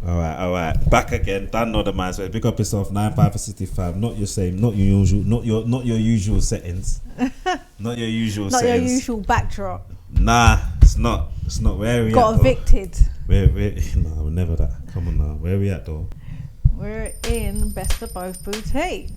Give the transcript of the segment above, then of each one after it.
All right. Back again. Don't know the mindset. Pick up yourself. 9-5-65. Not your same. Not your usual. Not your usual settings. Not your usual Not settings. your usual backdrop. Nah, it's not. It's not. Where are we Got at? evicted. Where? No, never that. Come on now. Where are we at though? We're in Best of Both Boutique.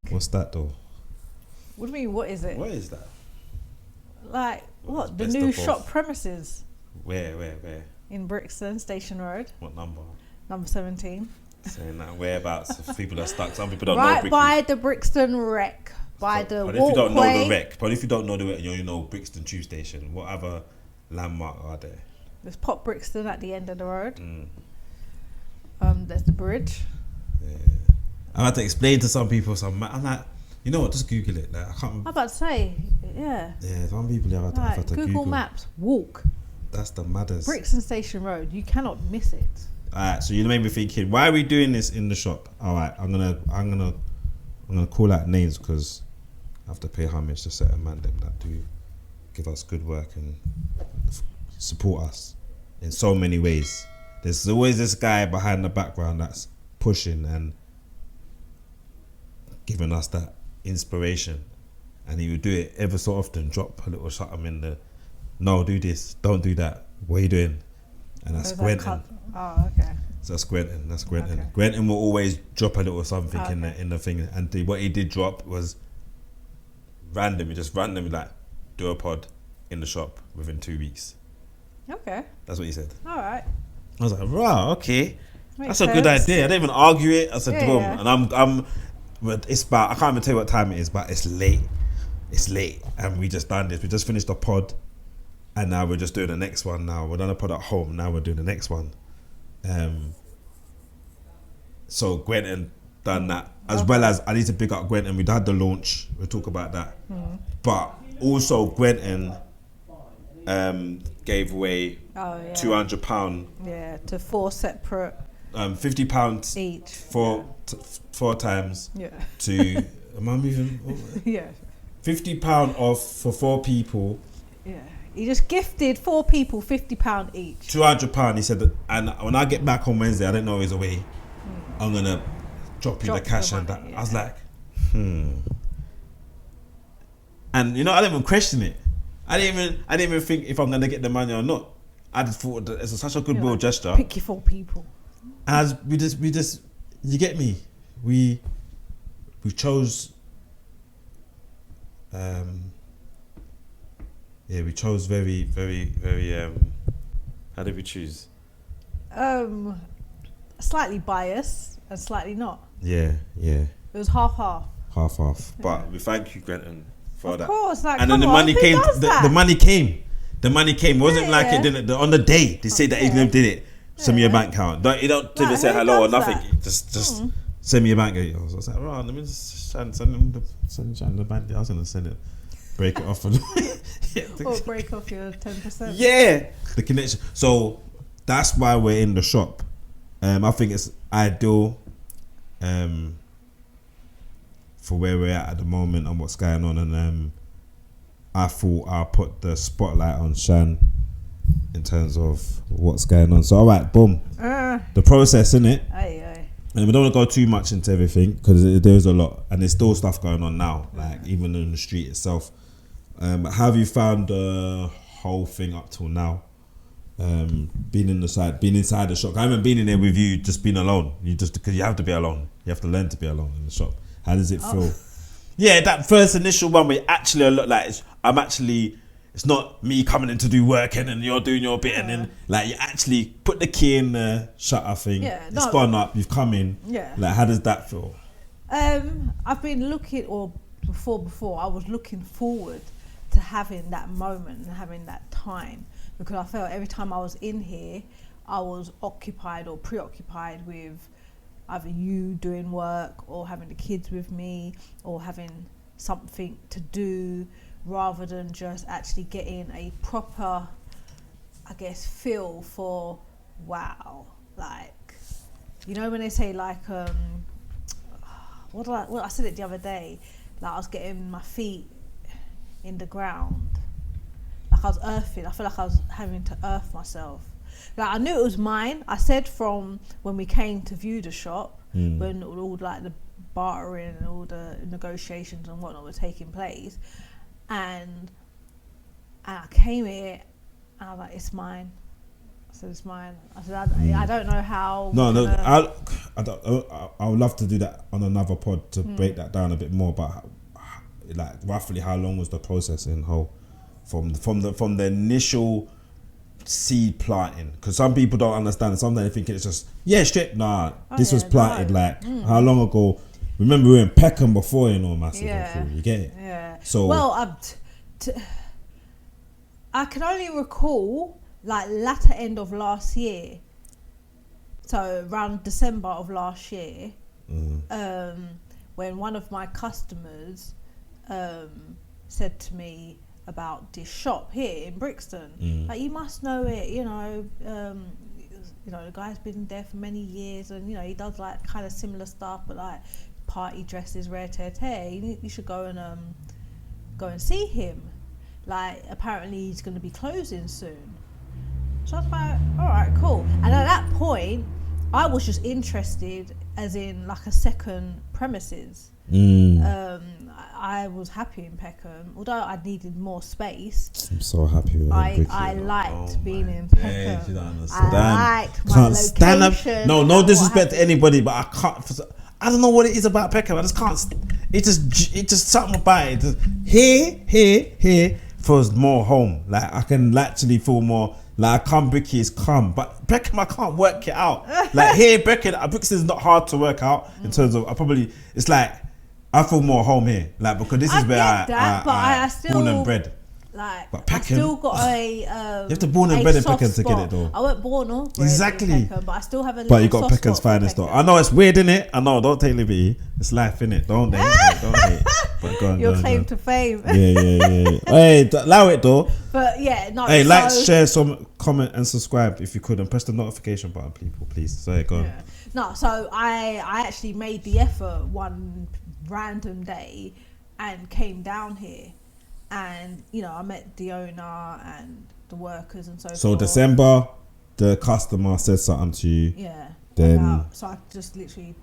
What's that though? What do you mean? What is it? What is that? Like what? The Best new of both. shop premises Where? in Brixton Station Road, What number? number 17. Saying that whereabouts. If people are stuck. Some people don't know. Right by the Brixton Wreck, by the But walkway. if you don't know the wreck, but if you don't know the wreck, you know Brixton Tube Station. What other landmark are there? There's Pop Brixton at the end of the road. Mm. There's the bridge. Yeah. I had to explain to some people. I'm like, you know what? Just Google it. Like, I can't. I'm about to say, yeah. Yeah, some people have Like, to Google Google. Maps, walk. That's the maddest. Brixton Station Road. You cannot miss it. Alright, so you made me thinking, why are we doing this in the shop? Alright, I'm gonna call out names because I have to pay homage to certain man them that do give us good work and support us in so many ways. There's always this guy behind the background that's pushing and giving us that inspiration, and he would do it ever so often. Drop a little something in the, no, do this, don't do that. What are you doing? And that's Gwenton. Oh, okay. So that's Gwenton. That's Gwenton. Okay. Gwenton will always drop a little something Okay. in the thing, and what he did drop was randomly, just randomly, like do a pod in the shop within 2 weeks. Okay. That's what he said. All right. I was like, wow, okay, Makes that's a good sense. idea. I didn't even argue it. I said, Yeah, boom, yeah. and I'm. But it's about, I can't even tell you what time it is, but it's late. It's late, and we just done this. We just finished the pod, and now we're just doing the next one. Now we're done a pod at home. Now we're doing the next one. So Gwenton done that, as well as I need to pick up Gwenton. We had the launch. We'll talk about that. But also Gwenton gave away Oh, yeah. £200. Yeah, to 4 separate £50 each. four times Yeah. to am I moving? Yeah. £50 off for 4 people. Yeah. He just gifted 4 people £50 each. £200. He said that, and when I get back on Wednesday, I don't know he's away. I'm gonna drop you the cash the and that. money, I was like, And you know, I didn't even question it. I didn't even think if I'm gonna get the money or not. I just thought that it's such a goodwill Like, gesture. Pick your 4 people. And we just, you get me? We chose. We chose very, very, very. How did we choose? Slightly biased and slightly not. Yeah. It was half. Half. But we thank you, Gwenton, for that. Of course, like, And then come the money on, who came. does that? The money came. The money came. It wasn't like it didn't. On the day they said that he did it. Send me your bank account. You don't Like, even say who hello or does that? that? Just send me your bank account. I was like, right, let me just send him the bank. I was gonna send it, break it off, and Or break off your 10%. yeah, the connection. So that's why we're in the shop. I think it's ideal for where we're at the moment and what's going on, and I thought I'll put the spotlight on Shan in terms of what's going on. So all right, boom, the process, innit? Aye. And we don't want to go too much into everything because there's a lot, and there's still stuff going on now, like even in the street itself. How have you found the whole thing up till now? Being inside the shop. I haven't been in there with you, just been alone. Because you have to be alone. You have to learn to be alone in the shop. How does it feel? Yeah, that first initial one where you actually look like it's not me coming in to do work and then you're doing your bit and then like you actually put the key in the shutter thing. Yeah, it's gone up. You've come in. Yeah. Like, how does that feel? I've been looking, or before, I was looking forward to having that moment and having that time, because I felt every time I was in here, I was occupied or preoccupied with either you doing work or having the kids with me or having something to do, rather than just actually getting a proper, I guess, feel for, wow, like, you know when they say like Well, I said it the other day. Like I was getting my feet in the ground. Like I was earthing. I feel like I was having to earth myself. Like I knew it was mine. I said from when we came to view the shop, when all like the bartering and all the negotiations and whatnot were taking place, and I came here and I was like, it's mine. I said, it's mine. I said, I don't know how. No, I would love to do that on another pod to break that down a bit more. But like roughly, how long was the process in whole from the initial seed planting? Because some people don't understand it. Sometimes they think it's just straight. Nah, this was planted like how long ago? Remember we were in Peckham before, massive. Yeah. You get it? Yeah. So well, I can only recall like latter end of last year, so around December of last year, when one of my customers said to me about this shop here in Brixton, like, you must know it, the guy's been there for many years, and he does like kind of similar stuff, but like party dresses, rare tear. You should go and see him. Like apparently he's going to be closing soon. So I was like, all right, cool. And at that point, I was just interested, as in like a second premises. I was happy in Peckham, although I needed more space. I'm so happy with I liked being in Peckham. You don't understand. I liked my Can't stand location. up. No disrespect to anybody, but I can't. I don't know what it is about Peckham. I just can't. It's just something about it. Here feels more home. Like I can actually feel more. Like Bricky is calm, but Peckham I can't work it out. Like here, Brixton is not hard to work out in terms of. It's like I feel more home here. Like because this is where I still born and bred. Like, but Peckham, I still got you have to born and bred in Peckham to get it though. I weren't born or bred exactly in Peckham, but I still have a. But you got Peckham's finest though. I know it's weird, innit? I know. Don't take liberty. It's life, innit? Don't hate. But go on, your claim to fame. Yeah. Hey, allow it though. But yeah, no. Hey, like, share, comment, and subscribe if you could, and press the notification button, people, please. So go on. Yeah. No, so I actually made the effort one random day and came down here. And I met the owner and the workers and so forth. So December, the customer said something to you. Yeah. Then so I just literally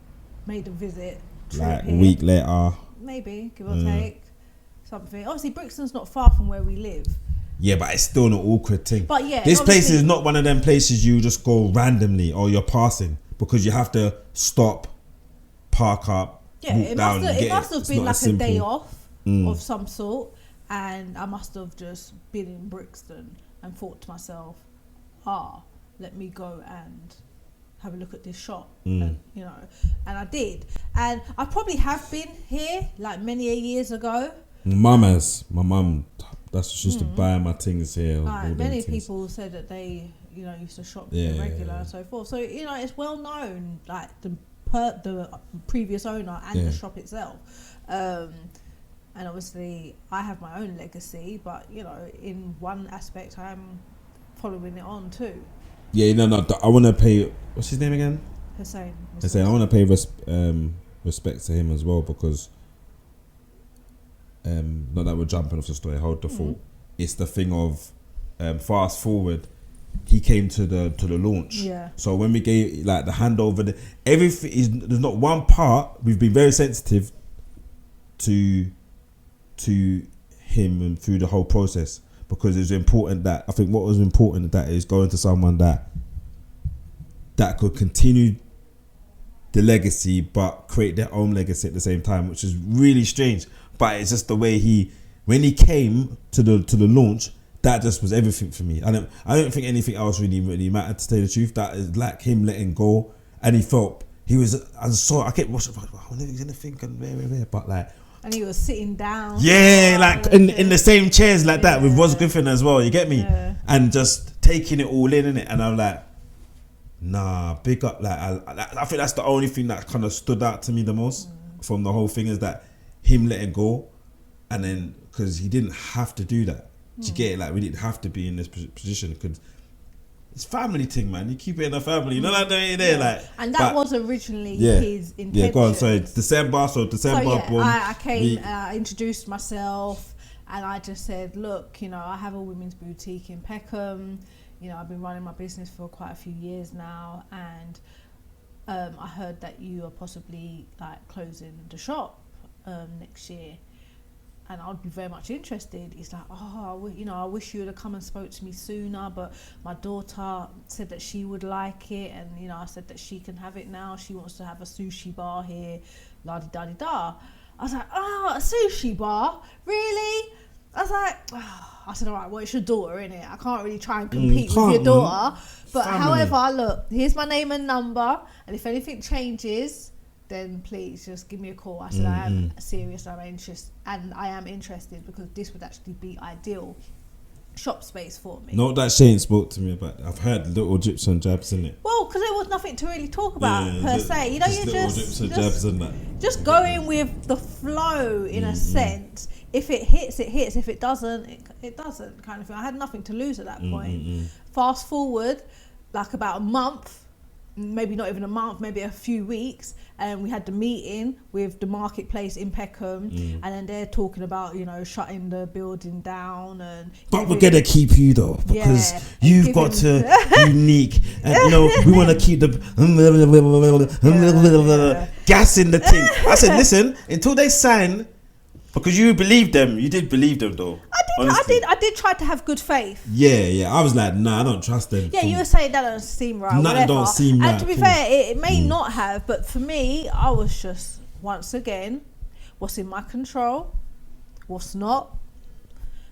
made a visit. Like a week later. Maybe, give or take something. Obviously, Brixton's not far from where we live. Yeah, but it's still an awkward thing. But yeah, this place is not one of them places you just go randomly or you're passing, because you have to stop, park up, walk down. It must have been like a day off of some sort. And I must have just been in Brixton and thought to myself, let me go and have a look at this shop. And, and I did. And I probably have been here like many years ago. My mum, that's she used to buy my things here. Many people said that they, used to shop regular and so forth. So, it's well known, like the previous owner and the shop itself. And obviously, I have my own legacy, but in one aspect, I'm following it on too. Yeah, no. I want to pay. What's his name again? Hussein. I want to pay respect to him as well, because not that we're jumping off the story. Hold the thought. It's the thing of fast forward. He came to the launch. Yeah. So when we gave like the handover, everything is. There's not one part. We've been very sensitive to him and through the whole process, because it's important that, I think what was important that is going to someone that could continue the legacy but create their own legacy at the same time, which is really strange. But it's just the way when he came to the launch, that just was everything for me. I don't think anything else really mattered, to tell you the truth. That is like him letting go, and he I kept watching, I never gonna think and where, but like. And he was sitting down. Yeah, like in the same chairs like that with Ross Griffin as well, you get me? Yeah. And just taking it all in, innit? And I'm like, nah, big up. Like I think that's the only thing that kind of stood out to me the most from the whole thing, is that him letting go. And then, because he didn't have to do that. Do you get it? Like, we didn't have to be in this position, because it's family thing, man. You keep it in the family. You know what I mean? There, like, and that was originally his intention. Yeah, go on. Sorry, December. Boom. I came, I introduced myself, and I just said, look, you know, I have a women's boutique in Peckham. You know, I've been running my business for quite a few years now, and I heard that you are possibly like closing the shop next year, and I'd be very much interested. He's like, you know, I wish you would have come and spoke to me sooner, but my daughter said that she would like it, and you know, I said that she can have it now. She wants to have a sushi bar here, la-di-da-di-da. I was like, a sushi bar? Really? I was like, I said, all right, well, it's your daughter, innit? I can't really try and compete with your daughter. But however, look, here's my name and number, and if anything changes, then please just give me a call. I said, I am serious, I am interested, because this would actually be ideal shop space for me. Not that Shane spoke to me about. I've heard little drips and jabs in it. Well, because there was nothing to really talk about per se. You know, you just go in with the flow in a sense. If it hits, it hits. If it doesn't, it doesn't, kind of thing. I had nothing to lose at that point. Fast forward, like about a month, maybe not even a month, maybe a few weeks, and we had the meeting with the marketplace in Peckham, and then they're talking about, you know, shutting the building down. But we're gonna keep you though, because you've got to unique, and you know, we want to keep the gas in the thing. I said, listen, until they sign. Because you believed them. You did believe them, though. I did try to have good faith. Yeah. I was like, nah, I don't trust them. Yeah, you were saying that doesn't seem right. Nothing don't seem right. And to be fair, it may not have, but for me, I was just, once again, what's in my control, what's not.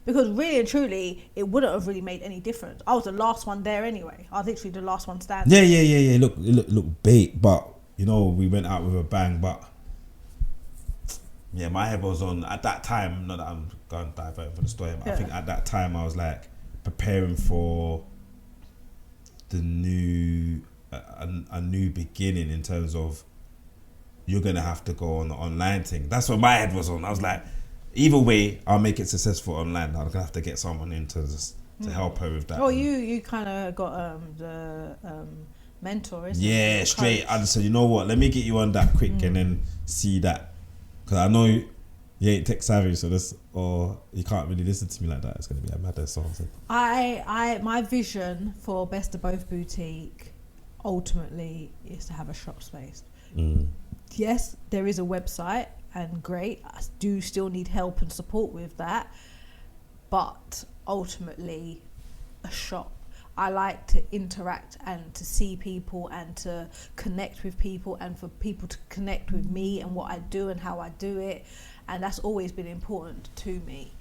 Because really and truly, it wouldn't have really made any difference. I was the last one there anyway. I was literally the last one standing. Yeah. Look, bait, but, you know, we went out with a bang, but... Yeah, my head was on at that time. Not that I'm going to divert from the story, but I think at that time I was like preparing for the new a new beginning in terms of you're gonna have to go on the online thing. That's what my head was on. I was like, either way, I'll make it successful online. I'm gonna have to get someone in to help her with that. Oh, you kind of got the mentor, isn't it? Yeah, straight. I just said, you know what? Let me get you on that quick and then see that. Because I know you ain't tech savvy, so or you can't really listen to me like that. It's going to be a madder song. So. My vision for Best of Both Boutique ultimately is to have a shop space. Yes, there is a website, and great. I do still need help and support with that, but ultimately, a shop. I like to interact and to see people and to connect with people, and for people to connect with me and what I do and how I do it, and that's always been important to me.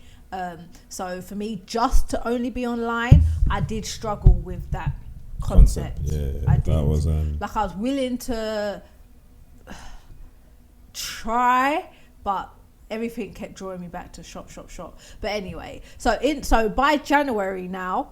So for me, just to only be online, I did struggle with that concept. Yeah, I did. That was like I was willing to try, but everything kept drawing me back to shop. But anyway, so by January now,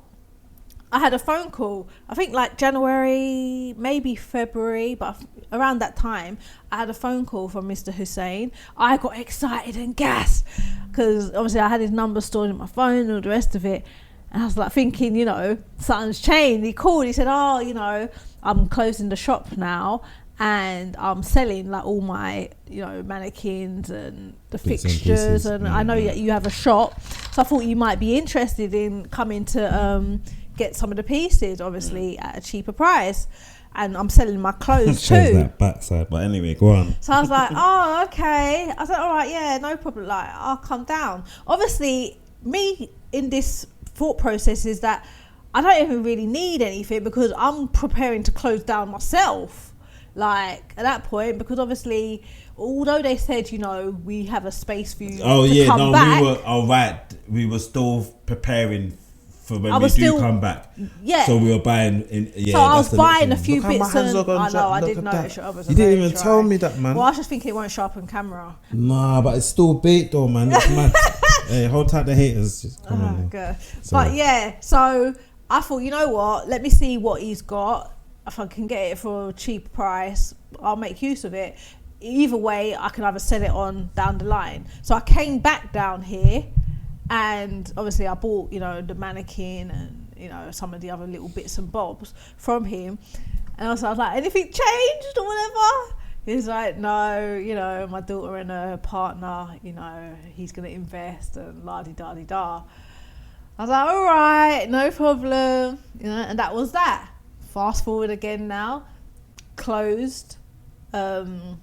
I had a phone call, I think like January, maybe February, but around that time, I had a phone call from Mr. Hussein. I got excited and gassed because obviously I had his number stored in my phone and all the rest of it. And I was like thinking, you know, something's changed. He called, he said, oh, you know, I'm closing the shop now and I'm selling like all my, you know, mannequins and the fixtures. And I know that you have a shop. So I thought you might be interested in coming to... get some of the pieces, obviously at a cheaper price, and I'm selling my clothes too. That backside, but anyway, go on. So I was like, oh, okay. I was like, all right, yeah, no problem. Like, I'll come down. Obviously, me in this thought process is that I don't even really need anything because I'm preparing to close down myself. Like at that point, because obviously, although they said, you know, we have a space for you to come back. We were still preparing. For when we do come back, so we were buying. So I was buying a few bits, and I didn't know it. You didn't even tell me that, man. Well, I was just thinking it won't show up on camera. Nah, but it's still bait, though, man. It's mad. Hey, hold tight, the haters. Just come on. Good. But yeah, so I thought, you know what? Let me see what he's got. If I can get it for a cheap price, I'll make use of it. Either way, I can either sell it on down the line. So I came back down here. And obviously I bought, you know, the mannequin and you know, some of the other little bits and bobs from him. And I was like, anything changed or whatever? He's like, no, you know, my daughter and her partner, you know, he's going to invest and la-di-da-di-da. I was like, all right, no problem. You know, and that was that. Fast forward again now, closed Peckham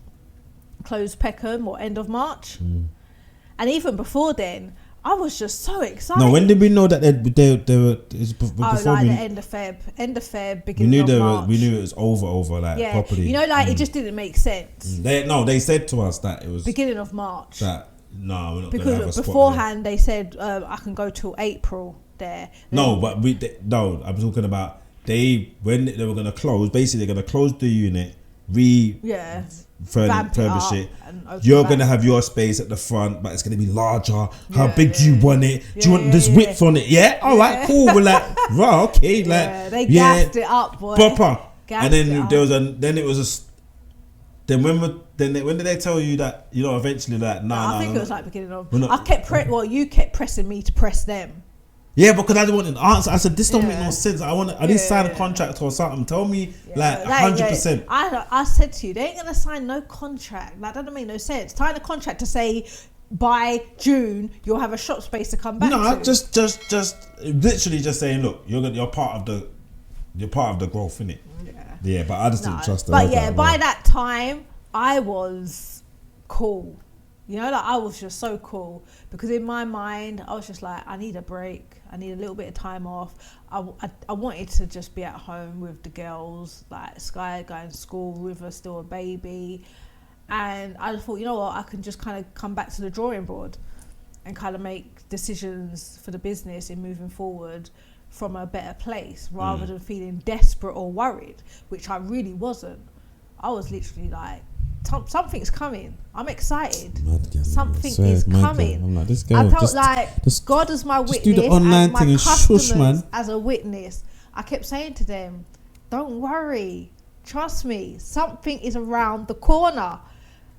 or end of March. And even before then, I was just so excited. No, when did we know that they were? Like the end of Feb, beginning of March. We knew it was over, like properly. You know, like it just didn't make sense. They said to us that it was beginning of March. That we're not because beforehand they said I can go till April there. No, but I'm talking about when they were going to close. Basically, they're going to close the unit, furnish it. You're going to have your space at the front, but it's going to be larger. How big do you want it? Do you want this width on it? Yeah, all right, cool. We're like, right, okay, like they gassed it up, boy. Proper. And then when did they tell you that? You know, eventually, like, I think it was like beginning of. You kept pressing me to press them. Yeah, because I didn't want an answer. I said, this don't make no sense. I need to sign a contract or something. Tell me, like 100%. I said to you, they ain't going to sign no contract. Like, that don't make no sense. Sign a contract to say, by June, you'll have a shop space to come back to. No, just literally just saying, look, you're part of the growth, innit? Yeah, but I just didn't trust them. But yeah, by that time, I was cool. You know, like I was just so cool because in my mind, I was just like, I need a break. I need a little bit of time off. I wanted to just be at home with the girls, like Sky going to school, River still a baby. And I just thought, you know what, I can just kind of come back to the drawing board and kind of make decisions for the business in moving forward from a better place rather than feeling desperate or worried, which I really wasn't. I was literally like, something's coming. I'm excited. Something is coming. I'm like, this girl, I felt like God is my witness, do the online and my thing customers shush, man. As a witness. I kept saying to them, don't worry, trust me, something is around the corner.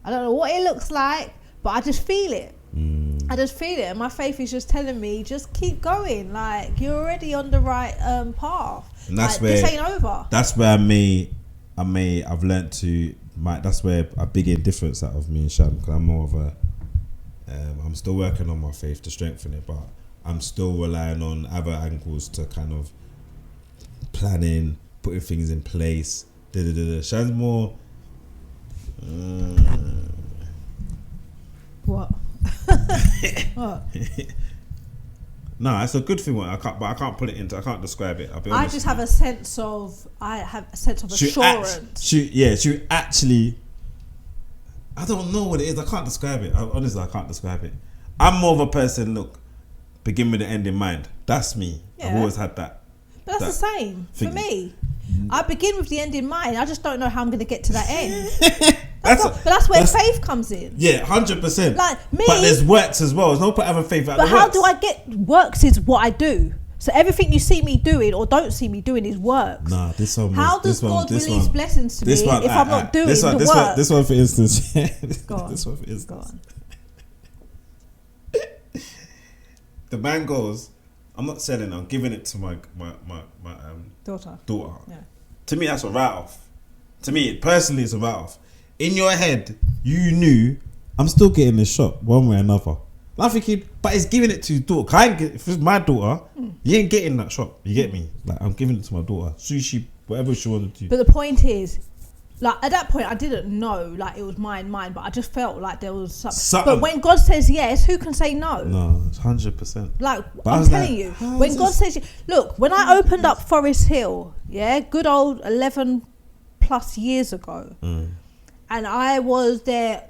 I don't know what it looks like, but I just feel it. I just feel it, and my faith is just telling me, just keep going. Like, you're already on the right path. And that's where this ain't over. That's where I've learnt to. That's where a big difference out of me and Shan, because I'm more of a I'm still working on my faith to strengthen it, but I'm still relying on other angles to kind of planning, putting things in place. Shan's more what? What? No, it's a good thing. I can't put it into. I can't describe it. I just have a sense of. I have a sense of assurance. She actually. I don't know what it is. I can't describe it. Honestly, I can't describe it. I'm more of a person. Look, begin with the end in mind. That's me. Yeah. I've always had that. But that's the same for me. I begin with the end in mind. I just don't know how I'm going to get to that end. But that's where faith comes in. Yeah, 100%. Like me, but there's works as well. There's no point having faith. But how do I get works? Is what I do. So everything you see me doing or don't see me doing is works. Nah, this one. How does God release blessings to me if I'm not doing the work? This one, for instance. Go on. This one, for instance. Go on. The man goes, I'm not selling. I'm giving it to my daughter. Yeah. To me, that's a write-off. To me, personally, it's a write-off. In your head, you knew I'm still getting this shop one way or another. I'm thinking, but it's giving it to your daughter. If it's my daughter, you ain't getting that shop. You get me? Like, I'm giving it to my daughter. Sushi, whatever she wanted to do. But the point is, like, at that point, I didn't know, like, it was mine, but I just felt like there was something. But when God says yes, who can say no? No, it's 100%. Like, I'm telling you, when God says yes, look, when I opened up Forest Hill, good old 11 plus years ago, and I was there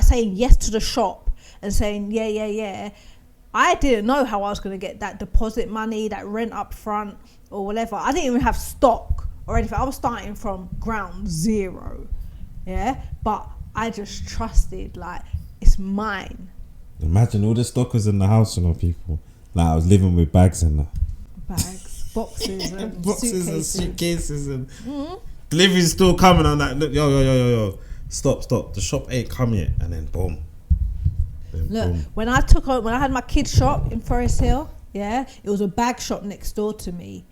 saying yes to the shop and saying, yeah. I didn't know how I was going to get that deposit money, that rent up front or whatever. I didn't even have stock or anything. I was starting from ground zero. Yeah. But I just trusted, like, it's mine. Imagine all the stockers in the house, people. Like, I was living with bags in there. Bags, boxes and suitcases and delivery's still coming. I'm like, look, yo, stop, the shop ain't come yet. And then boom. Look, when I had my kids shop in Forest Hill, Yeah, it was a bag shop next door to me.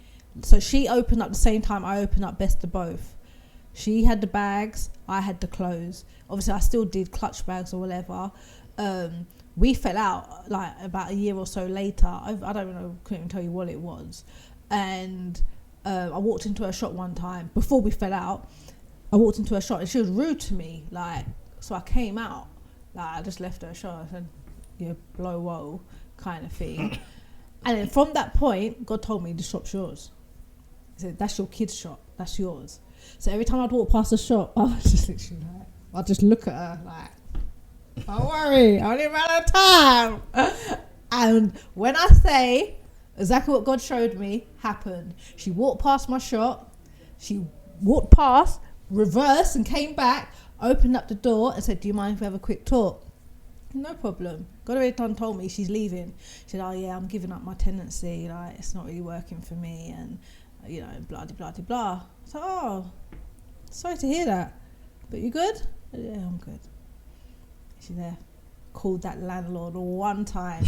So she opened up the same time I opened up Best of Both. She had the bags, I had the clothes. Obviously, I still did clutch bags or whatever. We fell out like about a year or so later. I don't know, couldn't even tell you what it was. And I walked into her shop one time before we fell out. I walked into her shop and she was rude to me. Like, so I came out. Like, I just left her shop. I said, "You blow whoa," kind of thing. And then from that point, God told me the shop's yours. He said, "That's your kid's shop. That's yours." So every time I'd walk past the shop, I was just literally like, I'd just look at her like, "Don't worry, I only ran out of time." And when I say exactly what God showed me happened, she walked past my shop, she walked past, reversed and came back, opened up the door and said, "Do you mind if we have a quick talk?" No problem. God already done told me she's leaving. She said, "Oh yeah, I'm giving up my tenancy, like it's not really working for me," and you know, blah blah blah blah. So, "Oh, sorry to hear that, but you good?" Said, "Yeah, I'm good." She there called that landlord one time.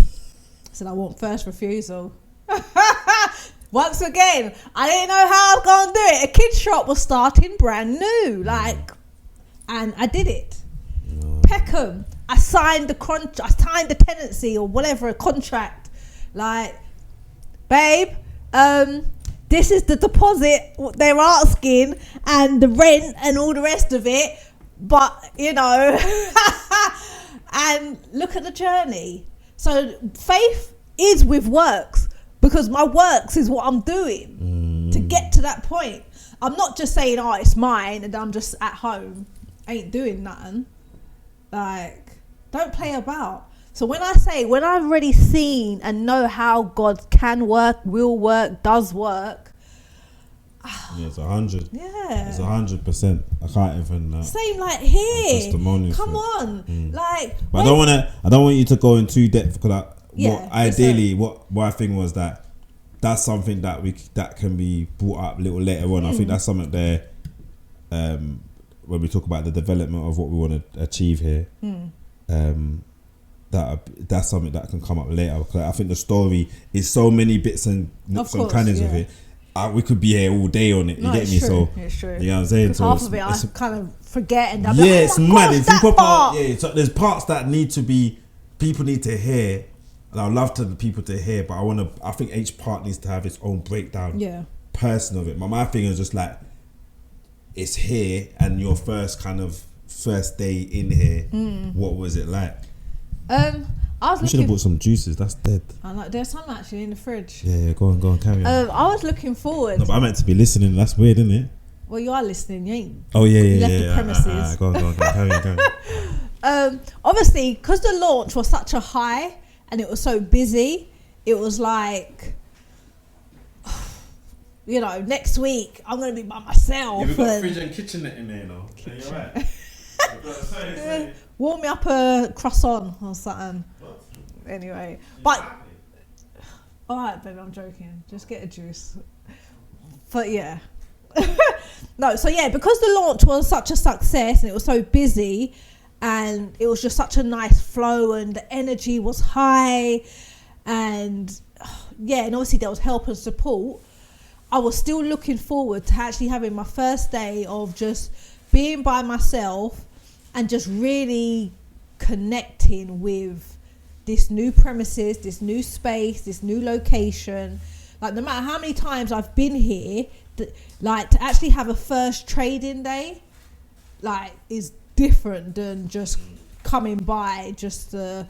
Said, "I want first refusal." Once again, I didn't know how I was going to do it. A kid's shop was starting brand new, like, and I did it. Peckham, I signed the tenancy or whatever, a contract. Like, "Babe, this is the deposit they're asking and the rent and all the rest of it, but you know," and look at the journey. So faith is with works, because my works is what I'm doing to get to that point. I'm not just saying, "Oh, it's mine," and I'm just at home, ain't doing nothing. Like, don't play about. So when I've already seen and know how God can work, will work, does work. Yeah, it's 100. Yeah. It's 100%. I can't even. Same like here. Testimonies. Come on. Like. But I don't want you to go in too depth, because ideally, what my thing was that's something that can be brought up a little later on. I think that's something there. When we talk about the development of what we want to achieve here, that's something that can come up later. Because I think the story is so many bits and nooks and crannies of it. We could be here all day on it. You get me? True. So it's true. You know what I'm saying? So half of it I kind of forget, and I'm it's mad. If you part. So there's parts that people need to hear, and I'd love people to hear. But I think each part needs to have its own breakdown, person of it. My thing is just like, it's here, and your first day in here. What was it like? We should have bought some juices. That's dead. I know, there's some actually in the fridge. Yeah, go on, carry on. I was looking forward. No, but I meant to be listening. That's weird, isn't it? Well, you are listening. You ain't. Oh yeah. Left the premises. Go on, carry on. Obviously, because the launch was such a high and it was so busy, it was like, you know, next week I'm going to be by myself. Yeah, we've got fridge and kitchenette in there now. Are you alright? Warm me up a croissant or something. What? Anyway, but alright, baby, I'm joking. Just get a juice. But yeah. No, so yeah, because the launch was such a success and it was so busy and it was just such a nice flow and the energy was high, and and obviously there was help and support, I was still looking forward to actually having my first day of just being by myself and just really connecting with this new premises, this new space, this new location. Like, no matter how many times I've been here, like, to actually have a first trading day, like, is different than just coming by just to,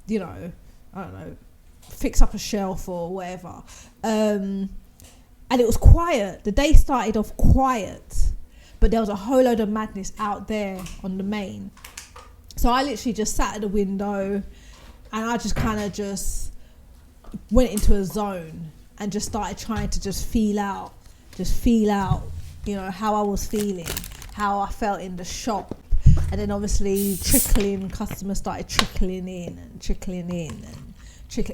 you know, I don't know, fix up a shelf or whatever. And it was quiet. The day started off quiet, but there was a whole load of madness out there on the main. So I literally just sat at the window and I just kind of just went into a zone and just started trying to just feel out, you know, how I was feeling, how I felt in the shop. And then obviously customers started trickling in.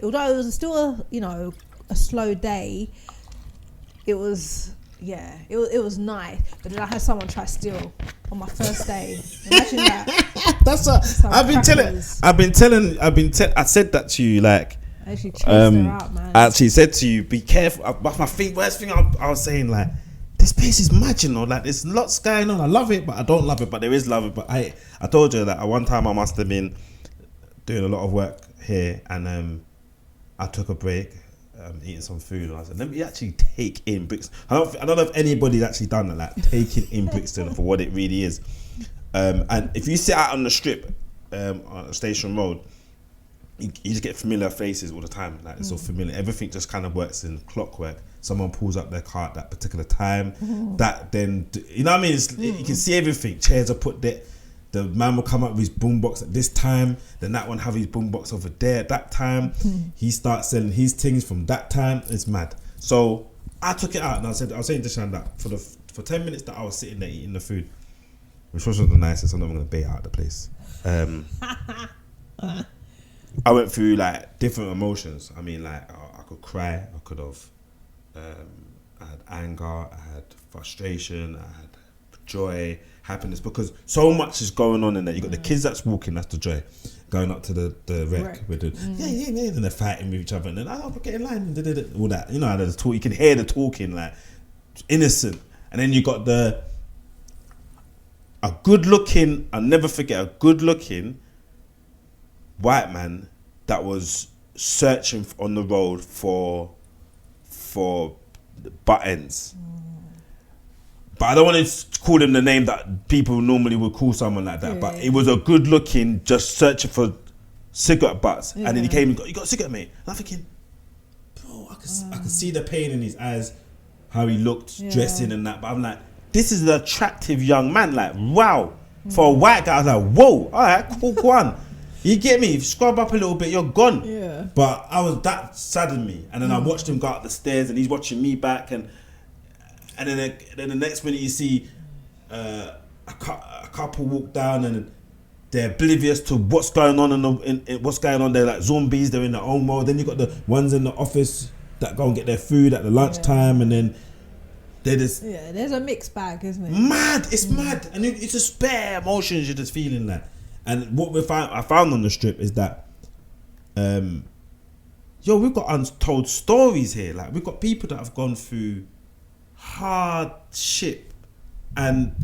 Although it was still a slow day, it was nice. But then I had someone try to steal on my first day. Imagine that. I said that to you, like, Actually chased her out, man. I actually said to you, be careful. Worst thing I was saying, like, this place is mad, you know, like there's lots going on. I love it, but I don't love it, but there is love it. But I told you that at one time I must have been doing a lot of work here, and I took a break, eating some food, and I said, let me actually take in Brixton. I don't know if anybody's actually done that, like taking in Brixton for what it really is. And if you sit out on the strip, on Station Road, you just get familiar faces all the time. Like it's all familiar. Everything just kind of works in clockwork. Someone pulls up their car at that particular time. That then, you know what I mean? You can see everything. Chairs are put there. The man will come up with his boombox at this time. Then that one have his boombox over there at that time. He starts selling his things from that time. It's mad. So I took it out and I was saying to Shan that for 10 minutes that I was sitting there eating the food, which wasn't the nicest. I'm not going to bait out the place. I went through like different emotions. I mean, like I could cry. I could have. I had anger. I had frustration. I had joy, happiness, because so much is going on in there. You got the kids that's walking. That's the joy. Going up to the wreck with the yeah, and they're fighting with each other, and then get in line, all that. You know, there's talk. You can hear the talking, like innocent, and then you got a good looking. I'll never forget a good looking white man that was searching on the road for buttons. But I don't want to call him the name that people normally would call someone like that. Yeah. But it was a good looking, just searching for cigarette butts. Yeah. And then he came and you got a cigarette, mate? And I'm thinking, bro, I could see the pain in his eyes, how he looked, dressing and that. But I'm like, this is an attractive young man. Like, wow. For a white guy, I was like, whoa, all right, cool, go on. You get me? If you scrub up a little bit, you're gone. Yeah. But that saddened me. And then I watched him go up the stairs and he's watching me back. And then the next minute you see a couple walk down and they're oblivious to what's going on in what's going on. They're like zombies. They're in their own world. Then you got the ones in the office that go and get their food at the lunchtime, and then they just there's a mixed bag, isn't it? Mad. It's mad, and it's just bare emotions. You're just feeling that. And what I found on the strip is that, we've got untold stories here. Like we've got people that have gone through hardship, and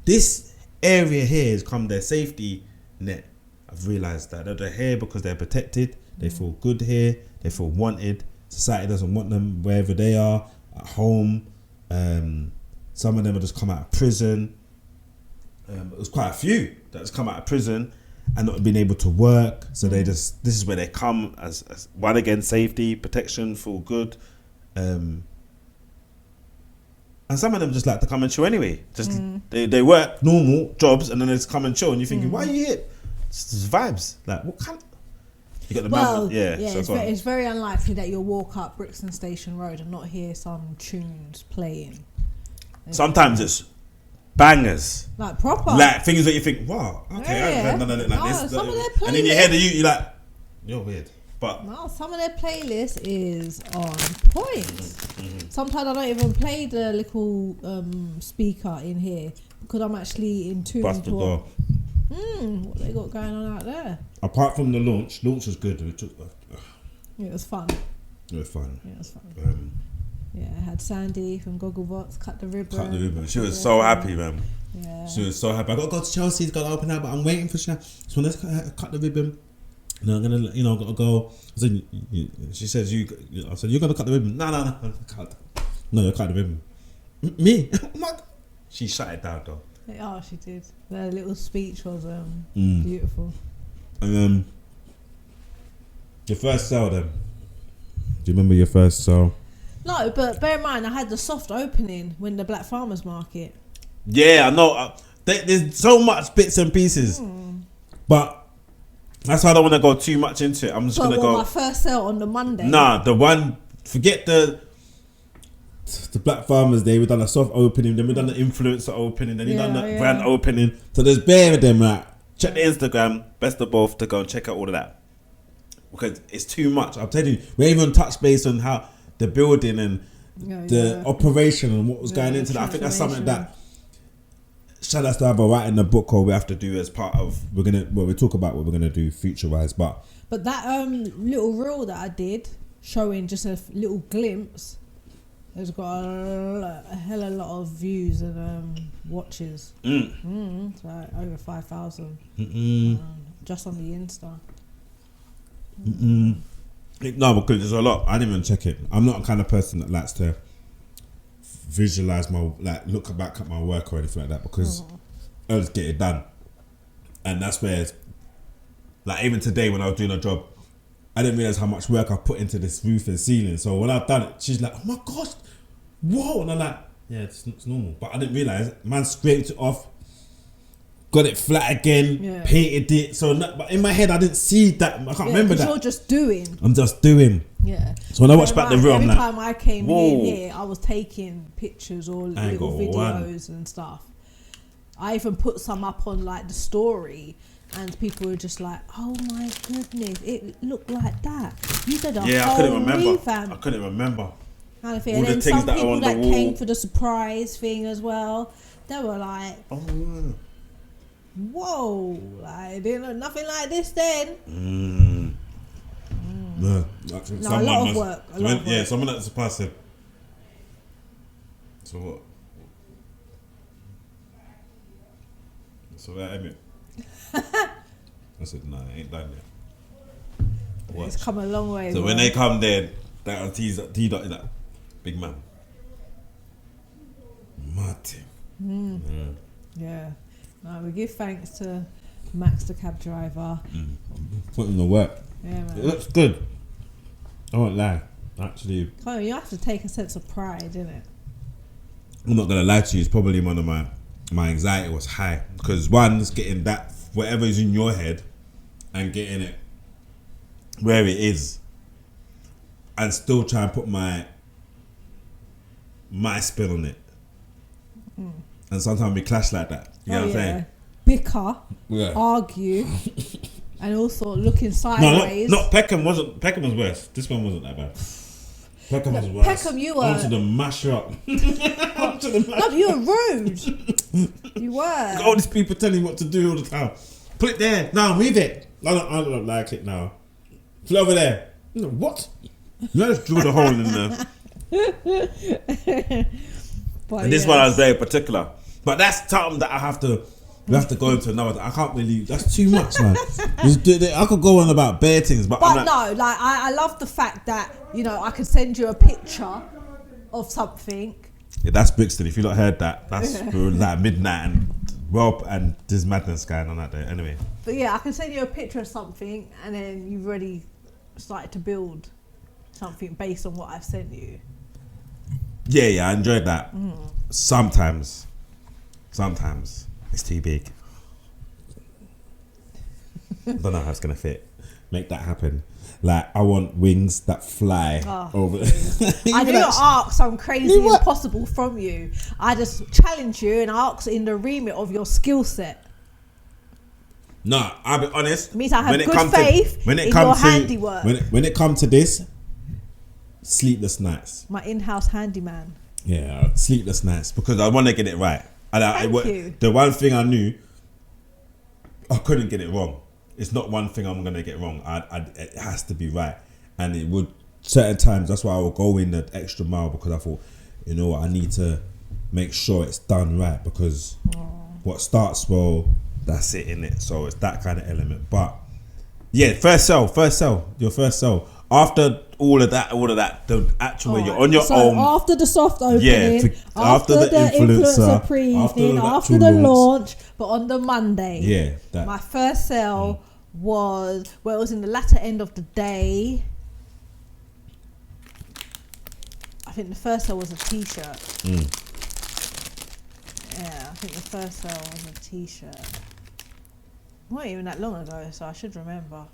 this area here has come their safety net. I've realised that they're here because they're protected. They feel good here. They feel wanted. Society doesn't want them wherever they are, at home. Some of them have just come out of prison. There's quite a few that's come out of prison and not been able to work. So this is where they come as one again, safety, protection, feel good. And some of them just like to come and chill anyway. Just they work normal jobs and then they just come and chill. And you're thinking, why are you here? It's just vibes. Like what kind? You got the it's very unlikely that you'll walk up Brixton Station Road and not hear some tunes playing. Sometimes it's bangers, like proper, like things that you think, wow, okay, I haven't done anything like this. Some of their playlists, and in your head, you're like, you're weird. But no, some of their playlist is on point. Sometimes I don't even play the little speaker in here because I'm actually in tune to what they got going on out there. Apart from the launch was good. It was fun. Yeah, it was fun. I had Sandy from Gogglebox cut the ribbon. She was so happy, man. Yeah. She was so happy. I got to go to Chelsea's, got to open up, but I'm waiting for Shan. So let's cut the ribbon. And I'm gonna, got to go. I said, she says, I said, you're gonna cut the ribbon. No, you cut the ribbon. Me? She shut it down though. Oh, she did. Their little speech was beautiful. And your first sale then? Do you remember your first sale? No, but bear in mind, I had the soft opening when the Black Farmers Market. Yeah, I know. There's so much bits and pieces. But that's why I don't want to go too much into it. I'm just going to go... my first sale on the Monday? Nah, the one... Forget the Black Farmers Day. We've done a soft opening. Then we've done the influencer opening. Then we've done the brand opening. So there's bare of them. Like, check the Instagram. Best of both to go and check out all of that. Because it's too much. I'm telling you. We even touched base on how... the building and the operation and what was going into that. I think that's something that should I start writing the book, or we have to do as part of we talk about what we're gonna do future wise, but that little reel that I did showing just a little glimpse has got a hell of a lot of views and watches. It's like over 5,000 just on the Insta. No, because there's a lot. I didn't even check it. I'm not the kind of person that likes to visualize look back at my work or anything like that, because I'll just get it done. And that's where like even today when I was doing a job, I didn't realize how much work I put into this roof and ceiling. So when I've done it, she's like, oh my gosh, whoa. And I'm like, yeah, it's normal. But I didn't realize, man scraped it off, got it flat again, painted it. So but in my head, I didn't see that. I can't remember that. You're just doing. I'm just doing. Yeah. So when I watch back the reel, I'm like, every time I came here, I was taking pictures or little videos and stuff. I even put some up on like the story, and people were just like, "Oh my goodness, it looked like that." You did a whole I couldn't remember. revamp. I couldn't remember. Kind of thing. And then some people that came for the surprise thing as well, they were like, "Whoa, like it didn't look nothing like this then." No, a lot of work. Yeah, someone that surprised said, so what? So that ain't it. I said, nah, I ain't done yet. Watch. It's come a long way. So when they come there, that T-Dot is that big man. Martin. Yeah. No, we give thanks to Max, the cab driver. Putting the work. Yeah, man. It looks good. I won't lie. Actually, you have to take a sense of pride, innit? I'm not gonna lie to you. It's probably one of my anxiety was high, because one's getting that whatever's in your head and getting it where it is, and still try and put my spin on it. And sometimes we clash like that. You know what I'm saying? Bicker, argue, and also looking sideways. No, Peckham wasn't. Peckham was worse. This one wasn't that bad. Peckham was worse. Peckham, you were. I wanted to mash her up. No, you were rude. You were. All these people telling you what to do all the time. Put it there. No, move it. I don't like it now. Put it over there. No, what? Let's drill the hole in there. And this one I was very particular. But that's something that we have to go into another. I can't really. That's too much, man. I could go on about bare things, but I'm I love the fact that I could send you a picture of something. Yeah, that's Brixton. If you not heard that, that's like midnight and there's madness going on that day. Anyway. But yeah, I can send you a picture of something, and then you've already started to build something based on what I've sent you. Yeah, I enjoyed that. Sometimes it's too big. I don't know how it's gonna fit. Make that happen. Like, I want wings that fly over. I do not ask some crazy impossible from you. I just challenge you and ask in the remit of your skill set. No, I'll be honest. It means I have good faith in your handiwork. When it comes to this, sleepless nights. My in-house handyman. Yeah, sleepless nights, because I want to get it right. And Thank you. The one thing I knew, I couldn't get it wrong. It's not one thing I'm gonna get wrong. It has to be right, and it would certain times. That's why I will go in the extra mile, because I thought, you know what, I need to make sure it's done right, because what starts well, that's it, innit? So it's that kind of element. But yeah, first sell, your first sell. After all of that, the actual way you're on your own. After the soft opening, after the influencer pre-evening, after the launch, but on the Monday. Yeah. My first sale was, it was in the latter end of the day. I think the first sale was a t-shirt. Yeah, I think the first sale was a t-shirt. It wasn't even that long ago, so I should remember.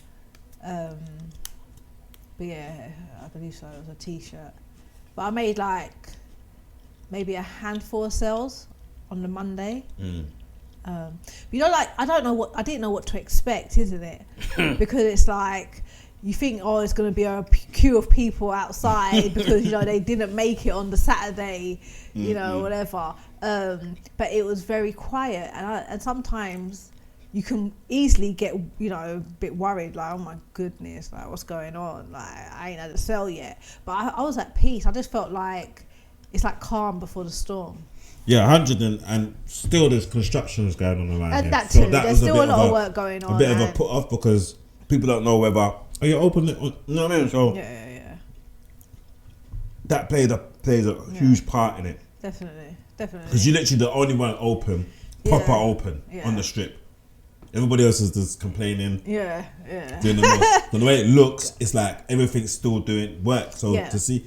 But yeah, I believe so. It was a t-shirt. But I made like maybe a handful of sales on the Monday. Like, I didn't know what to expect, isn't it? Because it's like, you think, oh, it's going to be a queue of people outside because, you know, they didn't make it on the Saturday, you know, whatever. But it was very quiet. And sometimes you can easily get, you know, a bit worried, like, oh my goodness, like, what's going on? Like, I ain't had a sale yet. But I was at peace. I just felt like it's like calm before the storm. Yeah, 100 and still there's constructions going on around And here. that So too. that There's was still a lot of work going on. A bit of a put off because people don't know whether, are you open it? You know what I mean? So yeah. that plays a huge part in it. Definitely. Because you're literally the only one open, proper open on the strip. Everybody else is just complaining. Yeah. Doing the most. And the way it looks, it's like everything's still doing work. So to see,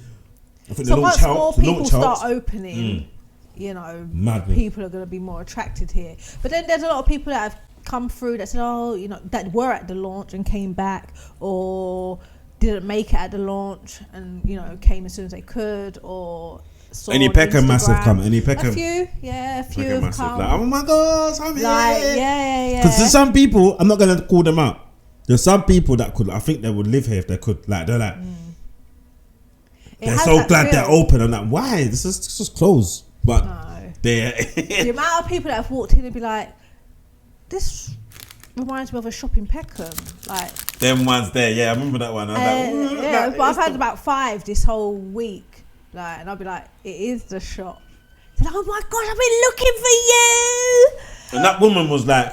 I think so the launch once helps. more people start opening, you know, Madness. people are going to be more attracted here. But then there's a lot of people that have come through that said, oh, you know, that were at the launch and came back, or didn't make it at the launch and, you know, came as soon as they could, or saw Any on Peckham Instagram. massive come? Any Peckham? A few Peckham have come. Like, oh my gosh, I'm here. Like, yeah. Because there's some people, I'm not going to call them out. There's some people that could, I think they would live here if they could. Like, they're like, they're so glad they're open. I'm like, why? This is closed. But the amount of people that have walked in and be like, this reminds me of a shop in Peckham. Like, them ones there, yeah, I remember that one. I was like, yeah, but I've had about 5 this whole week. Like, and I'll be like, it is the shop. Like, oh my gosh, I've been looking for you. And that woman was like,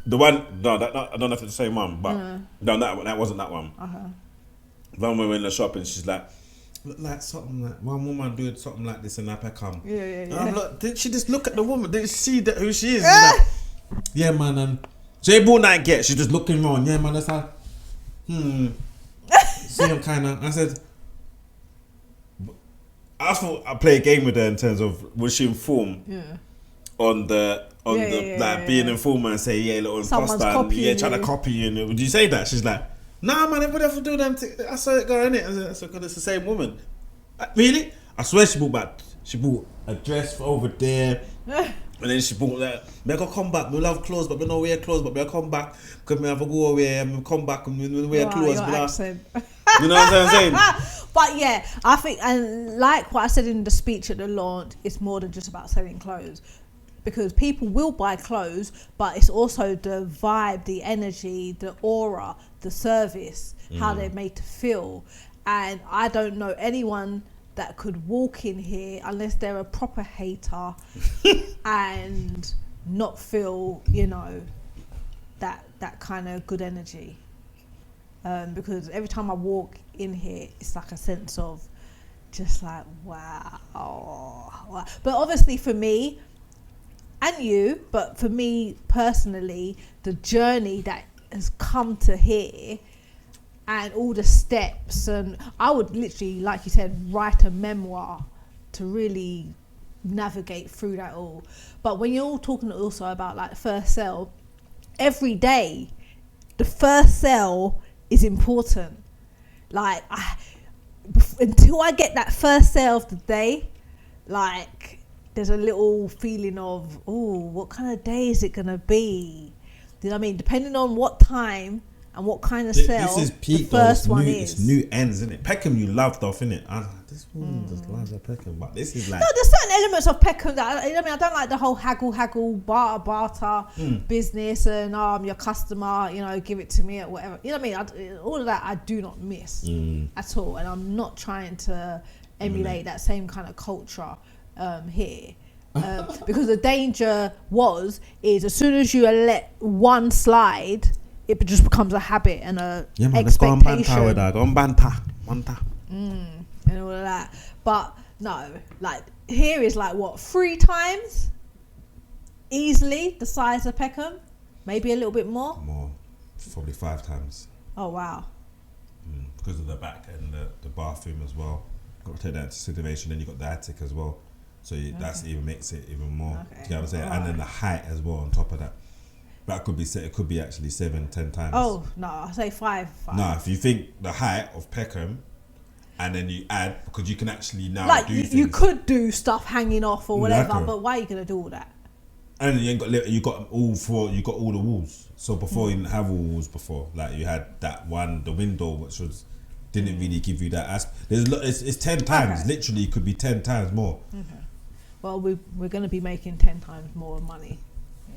the one, no, I don't know if it's the same one, but no, that wasn't that one. When we were in the shop and she's like, look like something like one woman doing something like this in Peckham. Yeah. And I'm like, didn't she just look at the woman? Didn't she see who she is? Like, yeah, man. And she ain't bought that yet. She's just looking around. Yeah, man. That's like, see, I'm kind of. I said, I thought I play a game with her in terms of was she informed on the being informed and say little imposter and trying to copy you. And would you say that? She's like, nah, man, everybody have to do them. I saw it go in it. I said, God, it's the same woman. Really? I swear she bought a dress over there. And then she bought that. Me go come back. We love clothes, but we don't wear clothes. But we come back because we have to go away and we come back and we wear clothes. You know what I'm saying? But yeah, I think, and like what I said in the speech at the launch, it's more than just about selling clothes. Because people will buy clothes, but it's also the vibe, the energy, the aura, the service, how they're made to feel. And I don't know anyone that could walk in here unless they're a proper hater and not feel, you know, that kind of good energy. Because every time I walk in here, it's like a sense of just like, wow. But obviously for me, and you, but for me personally, the journey that has come to here and all the steps, and I would literally, like you said, write a memoir to really navigate through that all. But when you're all talking also about like the first sale, every day, the first sale is important. Like, until I get that first sale of the day, like, there's a little feeling of, oh, what kind of day is it going to be? Do you know what I mean? Depending on what time and what kind of sale, this is peak, the first one is. It's new ends, isn't it? Peckham, you loved off, innit? I was like, this woman just loves her Peckham, but this is like... No, there's certain elements of Peckham that, I don't like the whole haggle, barter business and I'm your customer, you know, give it to me or whatever. You know what I mean? All of that I do not miss at all. And I'm not trying to emulate that same kind of culture here. Because the danger is as soon as you let one slide, it just becomes a habit and a expectation. Go on banter. And all of that. But no, like here is like what, 3 times easily the size of Peckham, maybe a little bit more. Probably 5 times. Oh wow. Because of the back and the bathroom as well. Got to take that into consideration. Then you got the attic as well, so that's even makes it even more. Do you know what I'm saying? And then the height as well on top of that. That could be set. It could be actually 7, 10 times. Oh no, I say 5. No, if you think the height of Peckham, and then you add, because you can actually now like do things. You could do stuff hanging off or whatever, but why are you gonna do all that? And you got all the walls. So before you didn't have all walls before. Like you had that one, the window, which didn't really give you that. It's 10 times. Okay. Literally, it could be 10 times more. Okay. Well, we're going to be making 10 times more money.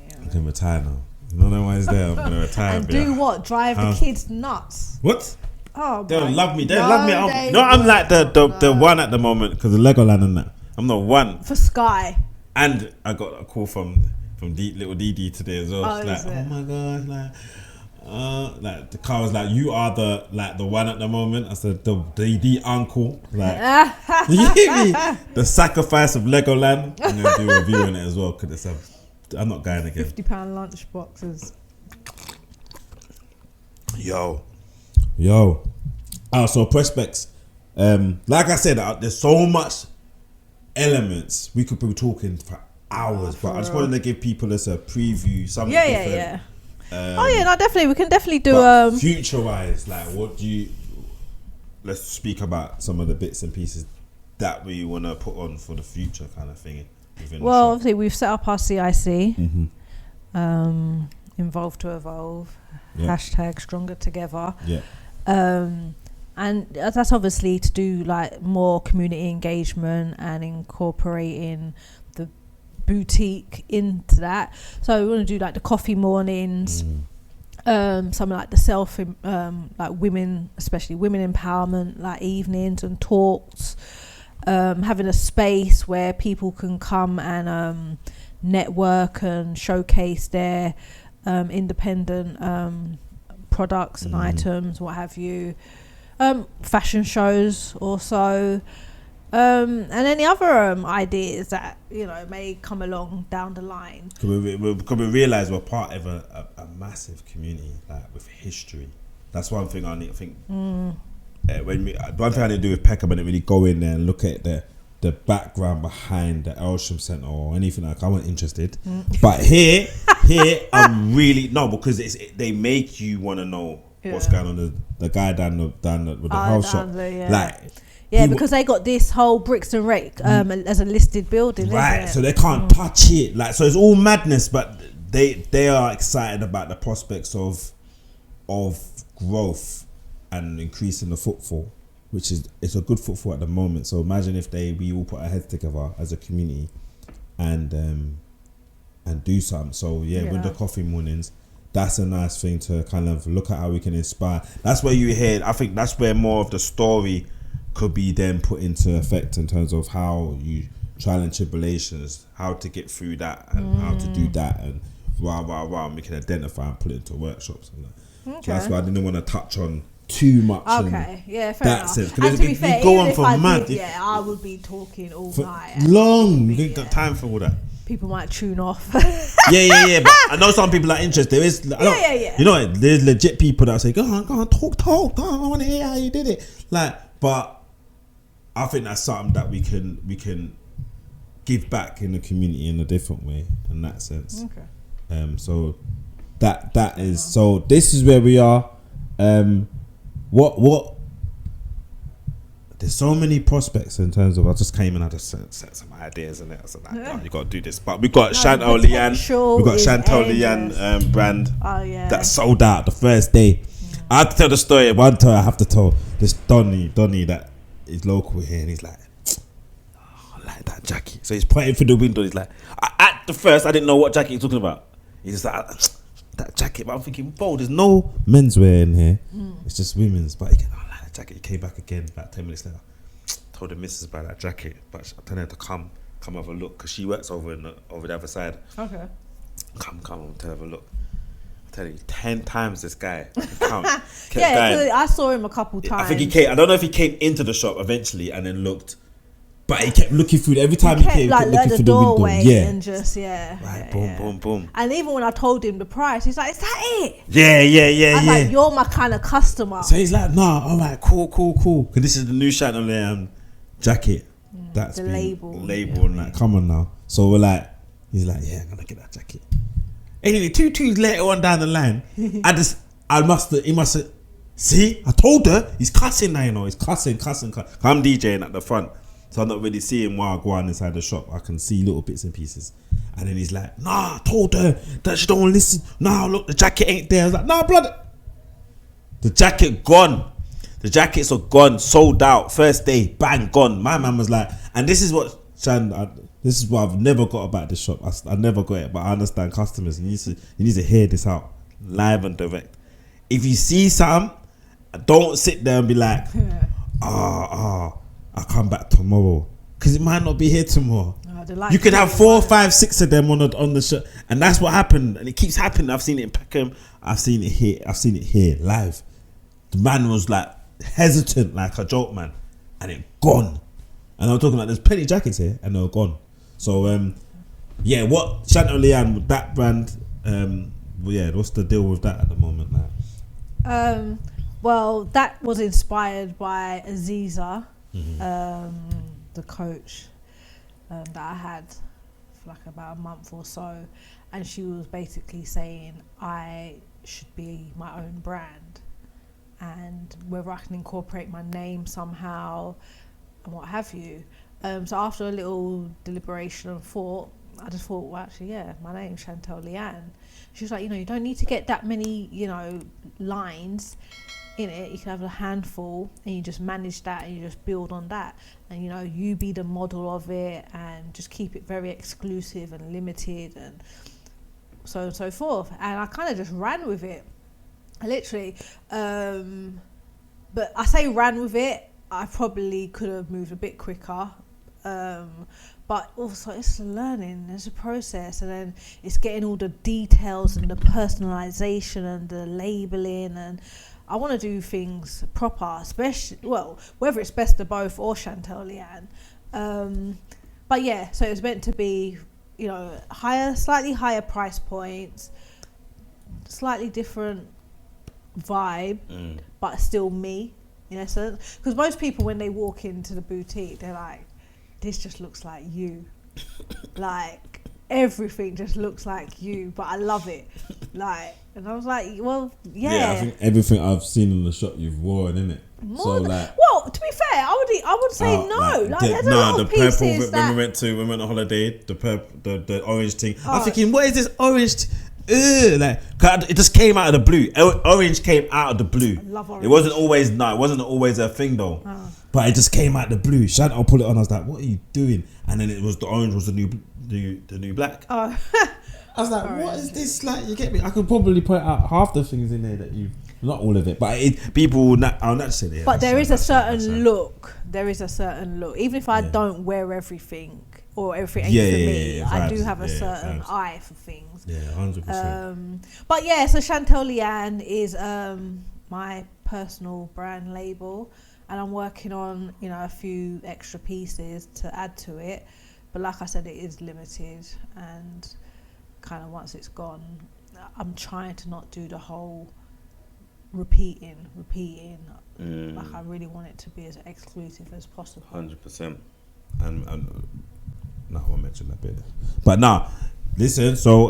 Yeah. I can retire now. No one is there. I'm gonna retire. And do what? Drive the kids nuts. What? Oh, They'll love me. They'll love me. I'm like the one at the moment because the Legoland and that. I'm the one. For Sky. And I got a call from little Dee today as well. Oh, She's like, oh my gosh, like the car was like, you are the one at the moment. I said the uncle, like you hear me? The sacrifice of Legoland. I'm gonna do a review on it as well because I'm not going again. £50 lunch boxes. Yo. So prospects. Like I said, there's so much elements. We could be talking for hours, but I just wanted to give people a preview. Something different. Yeah. Definitely. We can definitely do future wise. Like, what do you? Let's speak about some of the bits and pieces that we want to put on for the future, kind of thing. Well, obviously, we've set up our CIC. Involved to evolve. Yeah. # stronger together. Yeah. And that's obviously to do like more community engagement and incorporating the boutique into that. So we want to do like the coffee mornings, something like the like women, especially women empowerment, like evenings and talks, having a space where people can come and network and showcase their independent products and items, what have you. Fashion shows also, and any other ideas that may come along down the line. Because we realise we're part of a massive community, like with history. That's one thing I think. One thing I didn't do with Peckham, I didn't really go in there and look at the background behind the Elsham Centre or anything like. I wasn't interested, but here I'm really because they make you want to know. What's going on? The guy down with the house shop, because they got this whole Brixton Rec as a listed building, right? Isn't it? So they can't touch it, so it's all madness. But they are excited about the prospects of growth and increasing the footfall, which it's a good footfall at the moment. So imagine if we all put our heads together as a community and do something. So with the coffee mornings. That's a nice thing to kind of look at how we can inspire. That's where you hear. I think that's where more of the story could be then put into effect in terms of how you trial and tribulations, how to get through that and how to do that and and we can identify and put it into workshops and that. Okay. So that's why I didn't want to touch on too much. Okay, fair enough. Sense. And to be fair, go on for mad. I would be talking all night. Long. We ain't got time for all that. People might tune off. yeah. But I know some people are interested. There is, You know, there's legit people that say, "Go on, talk. Go on, I want to hear how you did it." But I think that's something that we can give back in the community in a different way, in that sense. Okay. So that is so. This is where we are. What? There's so many prospects in terms of. I just came and I just set some ideas in it. I said, you got to do this. But we got Chantal Leanne. We got Chantal Leanne brand that sold out the first day. I had to tell the story. One time I have to tell this Donny that is local here, and he's like, I like that jacket. So he's pointing through the window. He's like, at the first I didn't know what jacket he's talking about. He's just like, that jacket. But I'm thinking, there's no menswear in here. It's just women's. But he jacket. He came back again about 10 minutes later. Told the missus about that jacket, but I told her to come have a look because she works over the other side. Okay. Come, tell her have a look. I tell you, 10 times this guy. Count. I saw him a couple times. I think he came. I don't know if he came into the shop eventually and then looked, but he kept looking through every time he came. He kept looking through the window. And just boom. And even when I told him the price, he's like, "Is that it?" Yeah. I was like, "You're my kind of customer." So he's like, "Nah, all right, cool." Because this is the new Chanel jacket. That's the label and that. Come on now. So we're like, he's like, "Yeah, I'm gonna get that jacket." Anyway, 2 twos later on down the line, he must have. See, I told her he's cussing now. He's cussing. I'm DJing at the front. so I'm not really seeing while I go on inside the shop. I can see little bits and pieces. And then he's like, nah, I told her that she don't listen. Nah, look, the jacket ain't there. I was like, nah, blood. The jacket gone. The jackets are gone, sold out. First day, bang, gone. My man was like, and this is what, Shan, this is what I've never got about this shop. I never got it, but I understand customers. You need to hear this out, live and direct. If you see something, don't sit there and be like, I'll come back tomorrow. Because it might not be here tomorrow. You could have 4, 5, 6 of them on the show, and that's what happened, and it keeps happening. I've seen it in Peckham, I've seen it here live. The man was like hesitant, like a joke, man, and it gone. And I'm talking about there's plenty of jackets here, and they're gone. So what Chantal Leanne with that brand? What's the deal with that at the moment, like? Well, that was inspired by Aziza, the coach that I had for like about a month or so, and she was basically saying I should be my own brand, and whether I can incorporate my name somehow and what have you. So after a little deliberation and thought, I just thought, well, actually, yeah, my name's Chantal Leanne. She was like, you don't need to get that many, lines in it. You can have a handful, and you just manage that, and you just build on that, and you be the model of it, and just keep it very exclusive and limited, and so on and so forth. And I kind of just ran with it, literally. But I say ran with it, I probably could have moved a bit quicker. But also it's learning, there's a process, and then it's getting all the details and the personalization and the labeling, and I want to do things proper, especially, whether it's Best of Both or Chantal Leanne. But yeah, so it's meant to be, slightly higher price points, slightly different vibe, but still me, in essence. Because most people, when they walk into the boutique, they're like, this just looks like you. Like, everything just looks like you, but I love it. Like, and I was like, well, yeah. Yeah, I think everything I've seen in the shop you've worn, innit? Well, to be fair, I would say no. There's a lot of pieces purple, that... when we went on holiday, the orange thing. I'm thinking, what is this orange? It just came out of the blue. Orange came out of the blue. I love orange. It wasn't always a thing though. But it just came out of the blue. Chantal put it on. I was like, what are you doing? And then the orange was the new black. I was like, what is this? Like, you get me? I could probably put out half the things in there that you've, not all of it, but people will naturally. But there is a certain look. There is a certain look. Even if I don't wear everything, or everything ain't for me, I do have a certain eye for things. Yeah, 100%. But yeah, so Chantal Leanne is my personal brand label, and I'm working on a few extra pieces to add to it. But like I said, it is limited, and kind of once it's gone, I'm trying to not do the whole repeating. Like, I really want it to be as exclusive as possible. 100%. And no, I won't mention that bit. But now, listen, so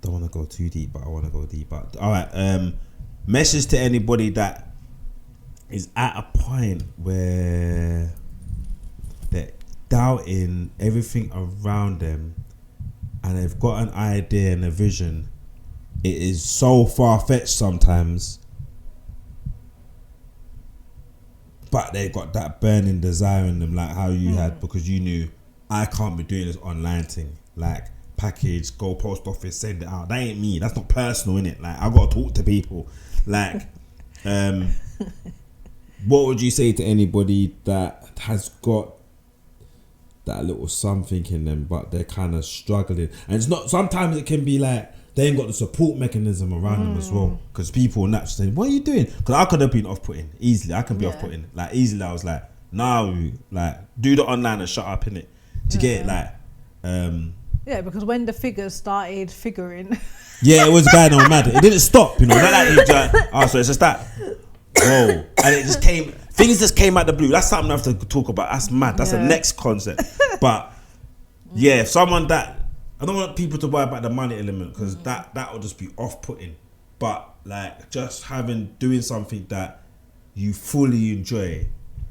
don't want to go too deep, but I want to go deeper. All right, message to anybody that is at a point where they're doubting everything around them, and they've got an idea and a vision. It is so far-fetched sometimes, but they got that burning desire in them, like how you had, because you knew, I can't be doing this online thing. Like, package, go post office, send it out. That ain't me. That's not personal, innit? Like, I got to talk to people. Like, what would you say to anybody that has got that little something in them, but they're kind of struggling? And it's not, sometimes it can be like, they ain't got the support mechanism around them as well, because people naturally say, what are you doing? Because I could have been off-putting easily. I can be off-putting, like, easily. I was like, nah, like, do the online and shut up, innit? To get it, like, yeah, because when the figures started figuring, yeah, it was going on mad. It didn't stop, not like you just, so it's just that, whoa, and it just came, things just came out the blue. That's something I have to talk about. That's mad. That's the next concept. But yeah, if someone that, I don't want people to worry about the money element, because that will just be off-putting. But like, just doing something that you fully enjoy,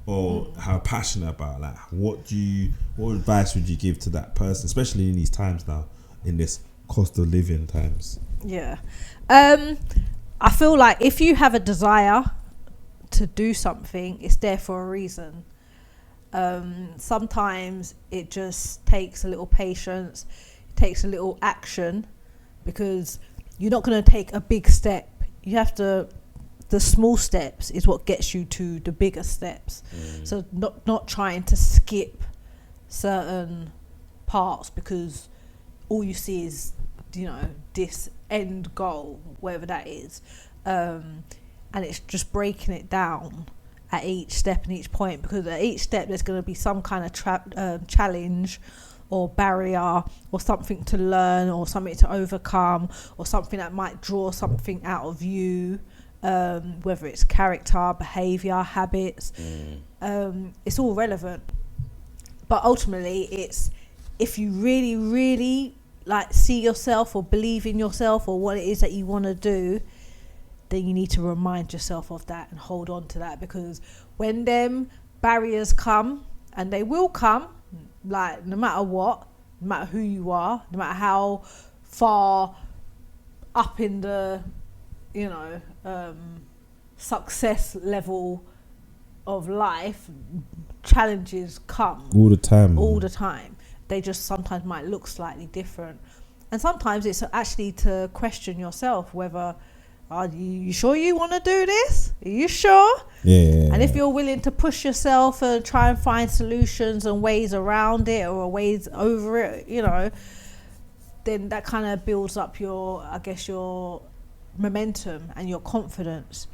or how passionate about, like what advice would you give to that person, especially in these times now, in this cost of living times? Yeah. I feel like if you have a desire to do something, it's there for a reason. Sometimes it just takes a little patience, it takes a little action, because you're not going to take a big step. You have to, the small steps is what gets you to the bigger steps. So not trying to skip certain parts because all you see is, you know, this end goal, whatever that is. And it's just breaking it down at each step and each point, because at each step there's going to be some kind of challenge or barrier or something to learn or something to overcome or something that might draw something out of you, whether it's character, behaviour, habits. It's all relevant, but ultimately it's, if you really, really like see yourself or believe in yourself or what it is that you want to do, then you need to remind yourself of that and hold on to that, because when them barriers come, and they will come, like no matter what, no matter who you are, no matter how far up in the, you know, success level of life, challenges come all the time. They just sometimes might look slightly different, and sometimes it's actually to question yourself whether, are you sure you want to do this? Are you sure? Yeah. And if you're willing to push yourself and try and find solutions and ways around it or ways over it, you know, then that kind of builds up your, I guess, your momentum and your confidence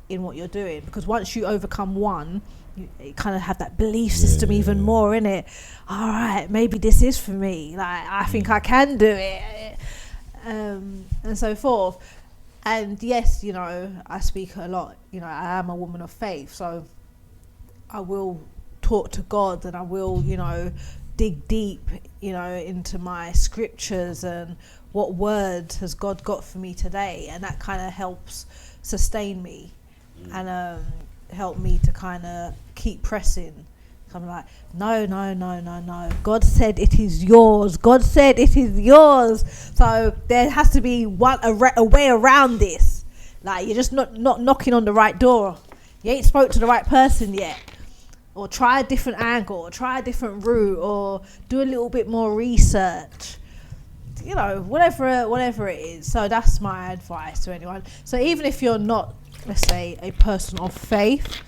in what you're doing. Because once you overcome one, you kind of have that belief system even more in it. All right, maybe this is for me. Like, I think I can do it, and so forth. And yes, you know, I speak a lot. You know, I am a woman of faith, so I will talk to God, and I will, you know, dig deep, you know, into my scriptures and what words has God got for me today, and that kind of helps sustain me and help me to kind of keep pressing. I'm like, no. God said it is yours. God said it is yours. So there has to be a way around this. Like, you're just not knocking on the right door. You ain't spoke to the right person yet. Or try a different angle, or try a different route, or do a little bit more research. You know, whatever it is. So that's my advice to anyone. So even if you're not, let's say, a person of faith,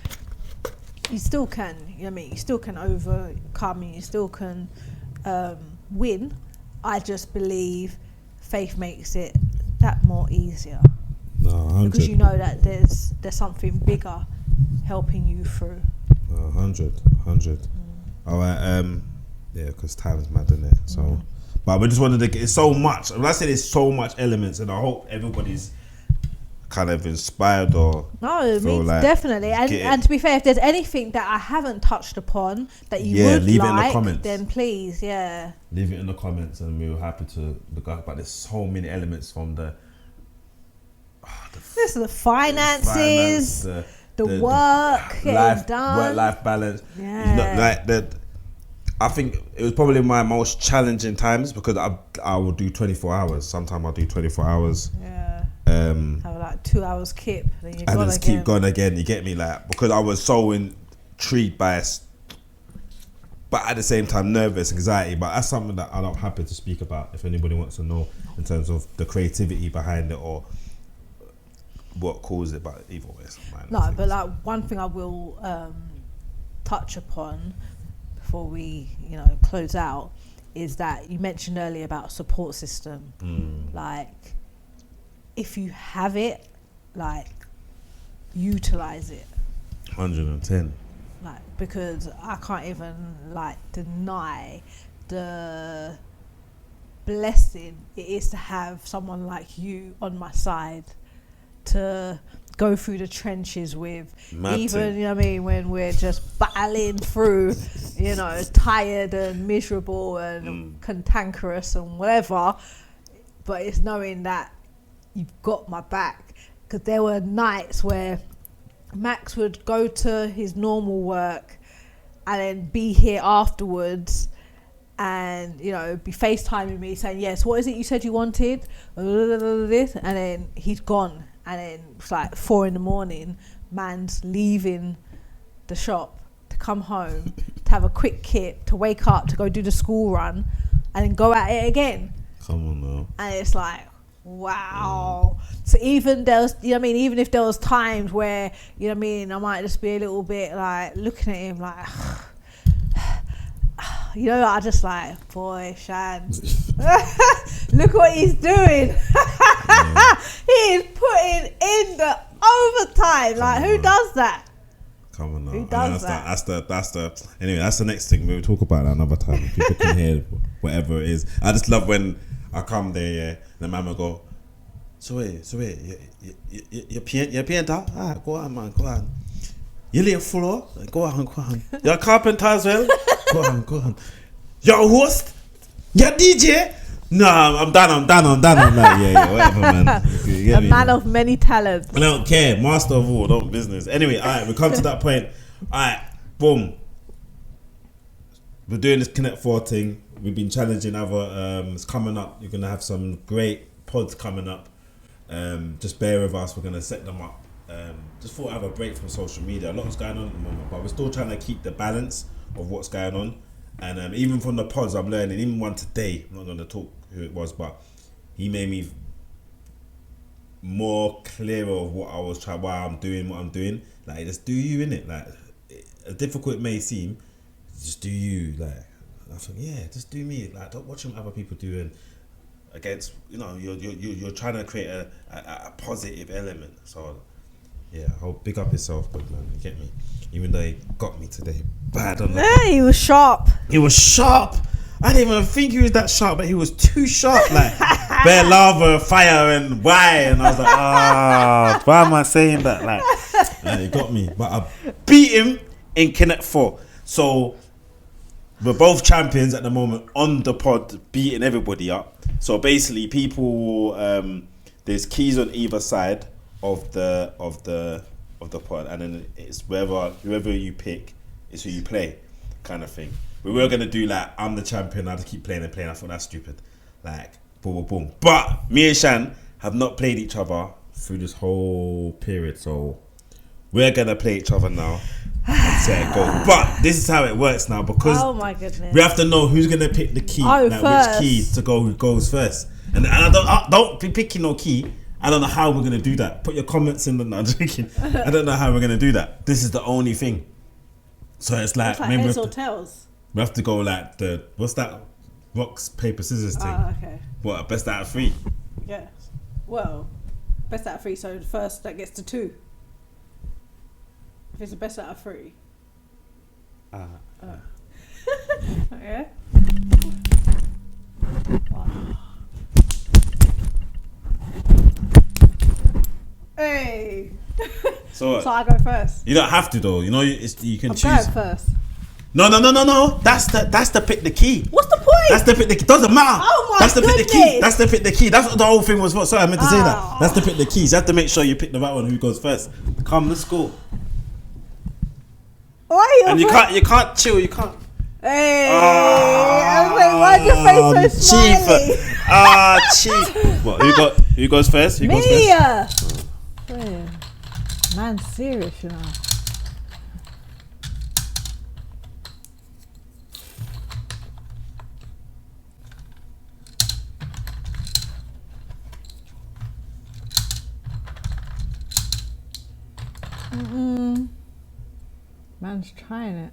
you still can, you know what I mean? You still can overcome, and you still can win. I just believe faith makes it that more easier. No, because you know that there's something bigger helping you through. 100. All right, yeah, because time is mad, isn't it? So, but we just wanted to get, it's so much. When I say there's so much elements, and I hope everybody's kind of inspired or like definitely. And to be fair, if there's anything that I haven't touched upon that you would leave like, it in the comments. Then please, leave it in the comments, and we're happy to look up. But there's so many elements from the finances, the work, work-life balance. Yeah. You know, like that. I think it was probably my most challenging times, because I will do 24 hours. Sometimes I'll do 24 hours. Yeah. Have like 2 hours kip, then you and just keep going again. You get me, like, because I was so intrigued by it, but at the same time nervous, anxiety. But that's something that I'm happy to speak about if anybody wants to know in terms of the creativity behind it or what caused it. But either way, it's no. But like, one thing I will touch upon before we, you know, close out is that you mentioned earlier about support system. Like, if you have it, like, utilize it. 110. Like, because I can't even like deny the blessing it is to have someone like you on my side to go through the trenches with. Even, you know what I mean, when we're just battling through, you know, tired and miserable and cantankerous and whatever, but it's knowing that you've got my back. Because there were nights where Max would go to his normal work and then be here afterwards and, you know, be FaceTiming me saying, yes, what is it you said you wanted? This, and then he's gone. And then it's like 4 a.m, man's leaving the shop to come home, to have a quick kit, to wake up, to go do the school run, and then go at it again. Come on now. And it's like, wow. So even there was, you know what I mean, even if there was times where, you know what I mean, I might just be a little bit like looking at him like, you know, I just like, boy, Shan, look what he's doing. He is putting in the overtime. Like, who does that? Come on now. Who does that's the anyway, that's the next thing. We'll talk about that another time. People can hear whatever it is. I just love when I come there, yeah, and the mama go, so wait, you painter? Ah, go on, man, go on. You lay a floor? Go on. You're a carpenter as well? Go on. You're a host? You're a DJ? No, I'm done. I'm like, yeah, whatever, man. A man of many talents. I don't care. Master of all, don't business. Anyway, all right, we come to that point. All right, boom. We're doing this Connect 4 thing. We've been challenging other. It's coming up. You're gonna have some great pods coming up. Just bear with us. We're gonna set them up. Just thought I'd have a break from social media. A lot is going on at the moment, but we're still trying to keep the balance of what's going on. And even from the pods, I'm learning. Even one today, I'm not gonna talk who it was, but he made me more clearer of what I was trying, why I'm doing what I'm doing. Like, just do you, innit? Like, as difficult it may seem, just do you. Like, I think, yeah, just do me. Like, don't watch what other people doing against, you know, you're trying to create a positive element. So, yeah, I'll big up yourself, but man, you get me? Even though he got me today, bad on that. Yeah, he was sharp. I didn't even think he was that sharp, but he was too sharp. Like, bare lava, fire, and why? And I was like, why am I saying that? Like, he got me. But I beat him in Connect 4. So, we're both champions at the moment on the pod, beating everybody up. So, basically, people, there's keys on either side of the pod, and then it's whoever you pick is who you play, kind of thing. We were gonna do like, I'm the champion, I just keep playing. I thought that's stupid. Like, boom. But me and Shan have not played each other through this whole period, so we're gonna play each other now and see how it goes. But this is how it works now, because oh my goodness, we have to know who's gonna pick the key, which key to go, who goes first. And I don't be picking no key. I don't know how we're gonna do that. Put your comments in the. No, I'm joking. I don't know how we're gonna do that. This is the only thing. So it's like heads or tails. We have to go like what's that? Rocks, paper, scissors thing. Oh, okay. What, best out of 3? Yes. Well, best out of 3. So the first that gets to 2. If it's the best out of 3. Yeah. Hey. So I go first. You don't have to though. You know, you can choose. I'm going first. No. That's the pick the key. What's the point? That's the pick the key. Doesn't matter. Oh my That's the pick the key. goodness. That's the pick the key. That's what the whole thing was for. Sorry, I meant to say that. That's the pick the keys. You have to make sure you pick the right one. Who goes first? Come, let's go. Why are And you can't chill. You can't. Hey. Why's your face so smiley? Chief. What? Who goes first? Who goes first? Me. Man, serious, you know. Man's trying it.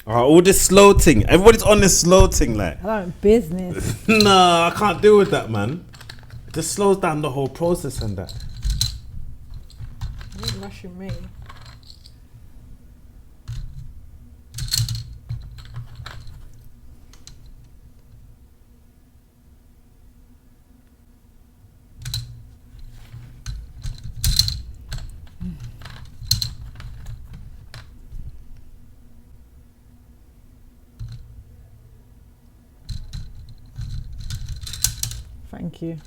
All this slow thing. Everybody's on this slow thing, like. I don't business. Nah, I can't deal with that, man. It just slows down the whole process and that. You're rushing me. Thank you.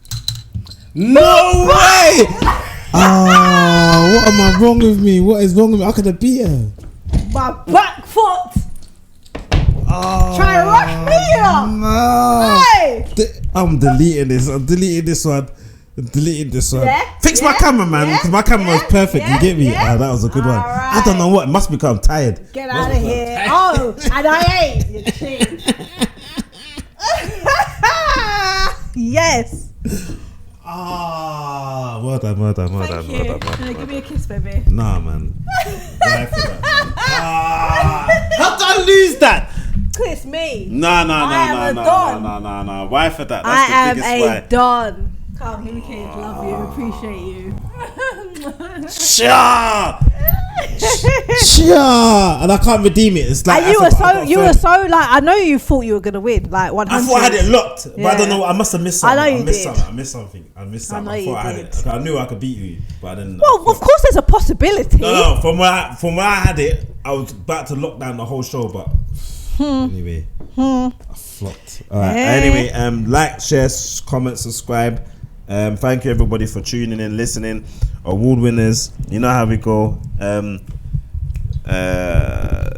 No way! What am I wrong with me? What is wrong with me? How could I beat her? My back foot. Try to rush me up. No. Hey. I'm deleting this. I'm deleting this one. Yeah, Fix my camera, man, because my camera was perfect. You get me? Yeah. That was a good one. Right. I don't know what. It must become tired. Get out of here. Oh, and I ain't. You cheat. Yes. Well done. Thank you. Give me a kiss, baby. Nah, man. Why for that? How did I lose that? Kiss me. No. Why for that? That's I am the a biggest why. Don. Come, give me kiss. Love you. Appreciate you. Sure. And I can't redeem it. It's like and you were so like, I know you thought you were gonna win, like 100. I thought I had it locked, but I don't know. I must have missed something. I know you did. I missed something. I thought I had it. I knew I could beat you, but I didn't. Well, of course, there's a possibility. No. From where I had it, I was about to lock down the whole show, but anyway, I flopped. All right. Anyway, like, share, comment, subscribe. Thank you everybody for tuning in, listening. Award winners, you know how we go. And I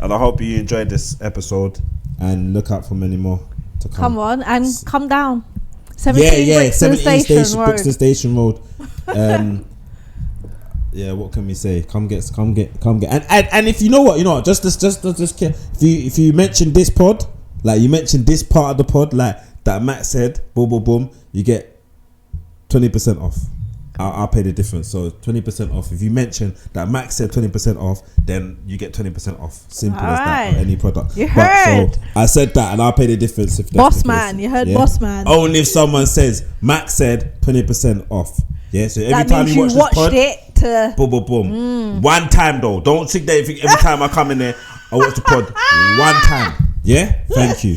hope you enjoyed this episode and look out for many more to come. Come on and come down. 17 Brixton Station Road. Yeah, what can we say? Come get. And if you know what, just if you mention this pod, like you mentioned this part of the pod, like that Matt said, boom, you get 20% off. I'll pay the difference. So 20% off. If you mention that Max said 20% off, then you get 20% off. Simple as that. On any product. You heard. So I said that, and I'll pay the difference. If Boss man, you heard, Boss man. Only if someone says Max said 20% off. Yeah. So every that time you watch this pod, it to boom. One time though. Don't think that every time I come in there, I watch the pod one time. Yeah. Thank you.